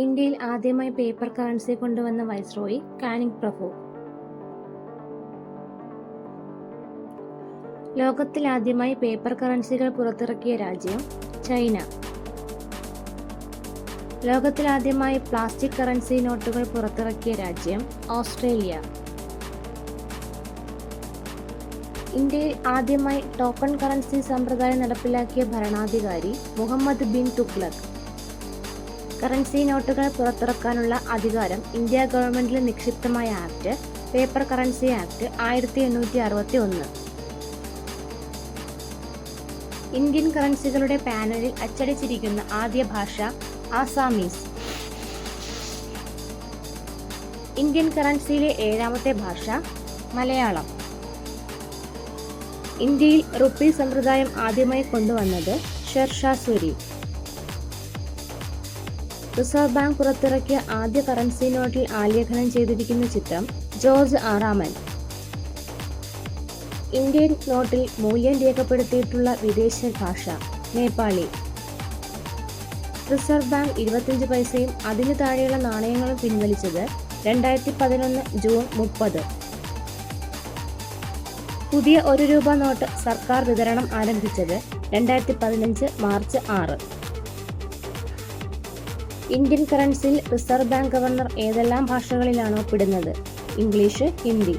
ഇന്ത്യയിൽ ആദ്യമായി paper currency കൊണ്ടുവന്ന വൈസ്രോയി കാനിങ് പ്രഭു. ലോകത്തിൽ ആദ്യമായി പേപ്പർ കറൻസികൾ പുറത്തിറക്കിയ രാജ്യം ചൈന. ലോകത്തിൽ ആദ്യമായി പ്ലാസ്റ്റിക് കറൻസി നോട്ടുകൾ പുറത്തിറക്കിയ രാജ്യം ഓസ്ട്രേലിയ. ഇന്ത്യയിൽ ആദ്യമായി ടോക്കൺ കറൻസി സമ്പ്രദായം നടപ്പിലാക്കിയ ഭരണാധികാരി മുഹമ്മദ് ബിൻ തുഗ്ലക്. കറൻസി നോട്ടുകൾ പുറത്തിറക്കാനുള്ള അധികാരം ഇന്ത്യ ഗവൺമെന്റിൽ നിക്ഷിപ്തമായ act paper currency act 1861. Indian കറൻസികളുടെ പാനലിൽ അച്ചടിച്ചിരിക്കുന്ന ആദ്യ ഭാഷ ആസാമീസ്. ഇന്ത്യൻ കറൻസിയിലെ 7ാമത്തെ ഭാഷ മലയാളം. ഇന്ത്യയിൽ റുപ്പി സമ്പ്രദായം ആദ്യമായി കൊണ്ടുവന്നത് ഷെർഷാ സൂരി. റിസർവ് ബാങ്ക് പുറത്തിറക്കിയ ആദ്യ കറൻസി നോട്ടിൽ ആലേഖനം ചെയ്തിരിക്കുന്ന ചിത്രം ജോർജ് ആറാമൻ. ഇന്ത്യൻ നോട്ടിൽ മൂല്യം രേഖപ്പെടുത്തിയിട്ടുള്ള വിദേശ ഭാഷ നേപ്പാളി. റിസർവ് ബാങ്ക് 25 പൈസയും അതിനു താഴെയുള്ള നാണയങ്ങളും പിൻവലിച്ചത് 2011 ജൂൺ 30. പുതിയ 1 രൂപ നോട്ട് സർക്കാർ വിതരണം ആരംഭിച്ചത് 2015 മാർച്ച് 6. ഇന്ത്യൻ കറൻസിയിൽ റിസർവ് ബാങ്ക് ഗവർണർ ഏതെല്ലാം ഭാഷകളിലാണോ ഒപ്പിടുന്നത്? ഇംഗ്ലീഷ്, ഹിന്ദി.